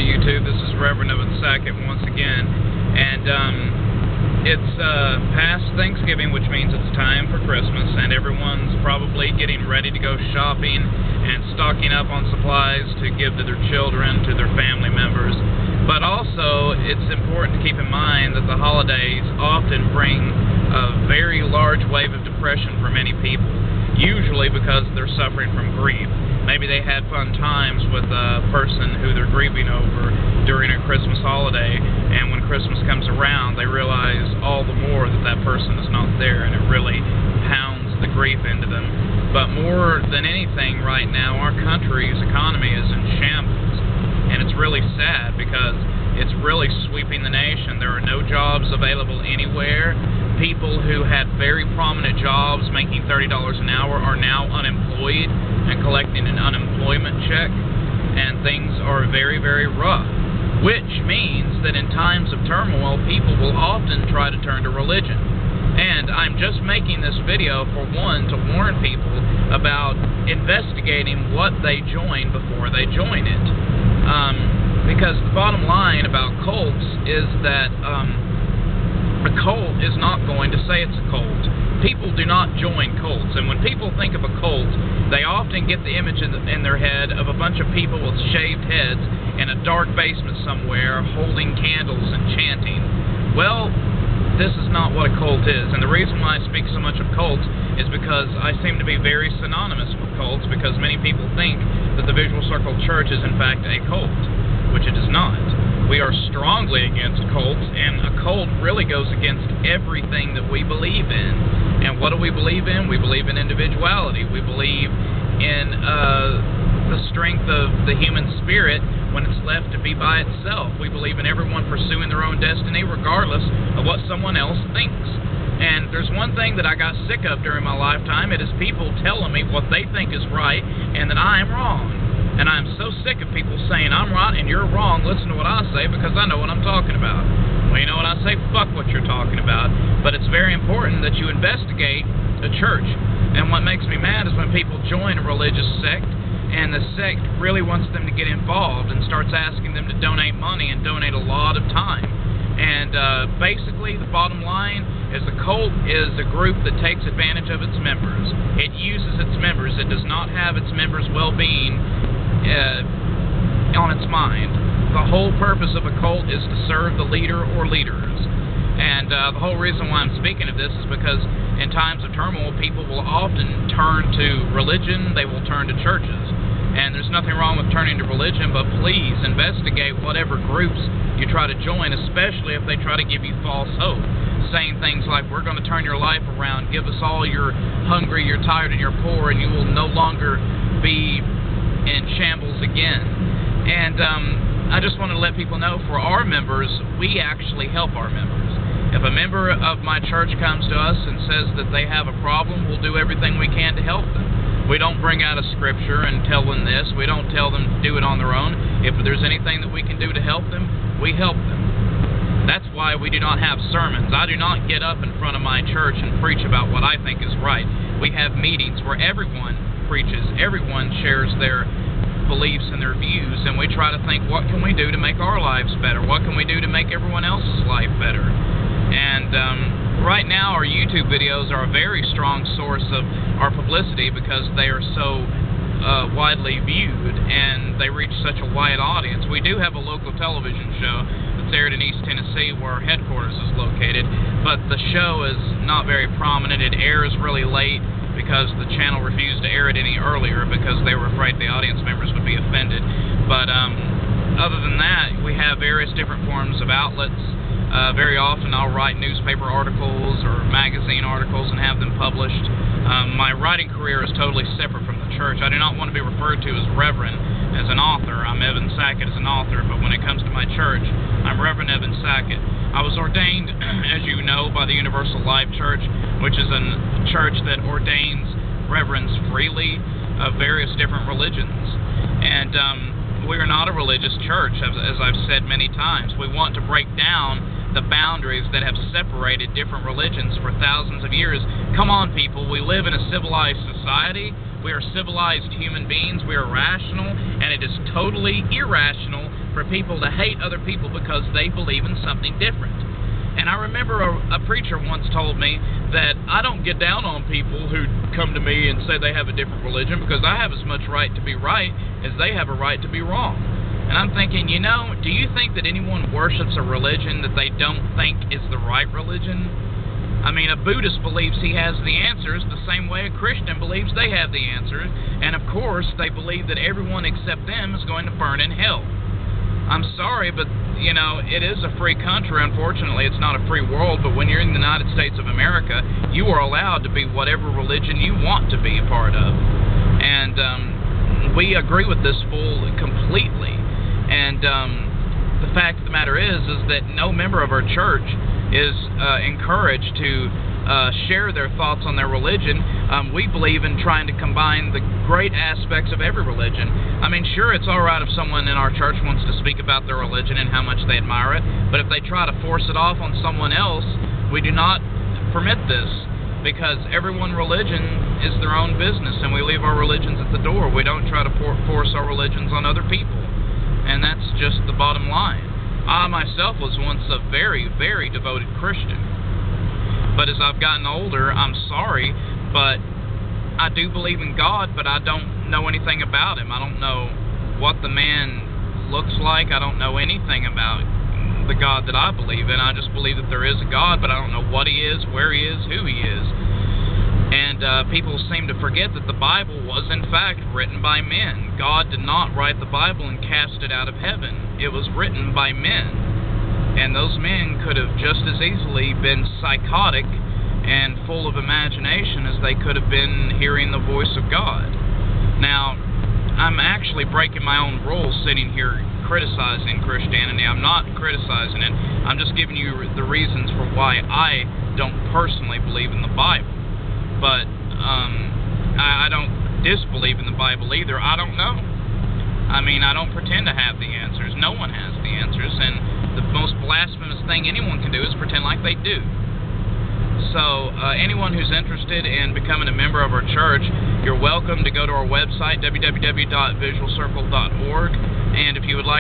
YouTube. This is Reverend Sackett once again, and it's past Thanksgiving, which means it's time for Christmas, and everyone's probably getting ready to go shopping and stocking up on supplies to give to their children, to their family members. But also, it's important to keep in mind that the holidays often bring a very large wave of depression for many people, usually because they're suffering from grief. Maybe they had fun times with a person who they're grieving over during a Christmas holiday, and when Christmas comes around, they realize all the more that that person is not there, and it really pounds the grief into them. But more than anything right now, our country's economy is in shambles, and it's really sad because it's really sweeping the nation. There are no jobs available anywhere. People who had very prominent jobs making $30 an hour are now unemployed and collecting an unemployment check, and things are very, very rough, which means that in times of turmoil, people will often try to turn to religion. And I'm just making this video, for one, to warn people about investigating what they join before they join it. Because the bottom line about cults is that a cult is not going to say it's a cult. People do not join cults, and when people think of a cult, they often get the image in their head of a bunch of people with shaved heads in a dark basement somewhere holding candles and chanting. Well, this is not what a cult is, and the reason why I speak so much of cults is because I seem to be very synonymous with cults, because many people think that the Visual Circle Church is in fact a cult, which it is not. We are strongly against cults, and a cult really goes against everything that we believe in. And what do we believe in? We believe in individuality. We believe in the strength of the human spirit when it's left to be by itself. We believe in everyone pursuing their own destiny regardless of what someone else thinks. And there's one thing that I got sick of during my lifetime. It is people telling me what they think is right and that I am wrong. And I'm so sick of people saying, I'm right and you're wrong, listen to what I say because I know what I'm talking about. Well, you know what I say? Fuck what you're talking about. But it's very important that you investigate a church. And what makes me mad is when people join a religious sect, and the sect really wants them to get involved and starts asking them to donate money and donate a lot of time. And basically, the bottom line is a cult is a group that takes advantage of its members. It uses its members. It does not have its members' well-being on its mind. The whole purpose of a cult is to serve the leader or leaders. And the whole reason why I'm speaking of this is because in times of turmoil, people will often turn to religion, they will turn to churches. And there's nothing wrong with turning to religion, but please investigate whatever groups you try to join, especially if they try to give you false hope, saying things like, we're going to turn your life around, give us all you're hungry, you're tired, and you're poor, and you will no longer be in shambles again. And I just want to let people know, for our members, we actually help our members. If a member of my church comes to us and says that they have a problem, we'll do everything we can to help them. We don't bring out a scripture and tell them this. We don't tell them to do it on their own. If there's anything that we can do to help them, we help them. That's why we do not have sermons. I do not get up in front of my church and preach about what I think is right. We have meetings where everyone preaches, everyone shares their beliefs and their views, and we try to think, what can we do to make our lives better? What can we do to make everyone else's life better? And right now our YouTube videos are a very strong source of our publicity because they are so widely viewed and they reach such a wide audience. We do have a local television show that's aired in East Tennessee where our headquarters is located, but the show is not very prominent. It airs really late because the channel refused to air it any earlier because they were afraid the audience members would be offended. But other than that, we have various different forms of outlets. Very often I'll write newspaper articles or magazine articles and have them published. My writing career is totally separate from the church. I do not want to be referred to as Reverend, as an author. I'm Evan Sackett as an author, but when it comes to my church, I'm Reverend Evan Sackett. I was ordained, as you know, by the Universal Life Church, which is a church that ordains reverends freely of various different religions. And we are not a religious church, as I've said many times. We want to break down the boundaries that have separated different religions for thousands of years. Come on, people, we live in a civilized society. We are civilized human beings. We are rational, and it is totally irrational for people to hate other people because they believe in something different. And I remember a preacher once told me that I don't get down on people who come to me and say they have a different religion because I have as much right to be right as they have a right to be wrong. And I'm thinking, do you think that anyone worships a religion that they don't think is the right religion? I mean, a Buddhist believes he has the answers the same way a Christian believes they have the answers. And of course, they believe that everyone except them is going to burn in hell. I'm sorry, but, it is a free country. Unfortunately, it's not a free world, but when you're in the United States of America, you are allowed to be whatever religion you want to be a part of. And we agree with this fool completely. And the fact of the matter is that no member of our church is encouraged to share their thoughts on their religion. We believe in trying to combine the great aspects of every religion. I mean, sure, it's all right if someone in our church wants to speak about their religion and how much they admire it, but if they try to force it off on someone else, we do not permit this, because everyone's religion is their own business, and we leave our religions at the door. We don't try to force our religions on other people, and that's just the bottom line. I myself was once a very, very devoted Christian. But as I've gotten older, I'm sorry, but I do believe in God, but I don't know anything about Him. I don't know what the man looks like. I don't know anything about the God that I believe in. I just believe that there is a God, but I don't know what He is, where He is, who He is. And people seem to forget that the Bible was, in fact, written by men. God did not write the Bible and cast it out of heaven. It was written by men. And those men could have just as easily been psychotic and full of imagination as they could have been hearing the voice of God. Now, I'm actually breaking my own rules sitting here criticizing Christianity. I'm not criticizing it. I'm just giving you the reasons for why I don't personally believe in the Bible. But I don't disbelieve in the Bible either. I don't know. I mean, I don't pretend to have the answers. No one has the answers, and the most blasphemous thing anyone can do is pretend like they do. So, anyone who's interested in becoming a member of our church, you're welcome to go to our website, www.visualcircle.org, and if you would like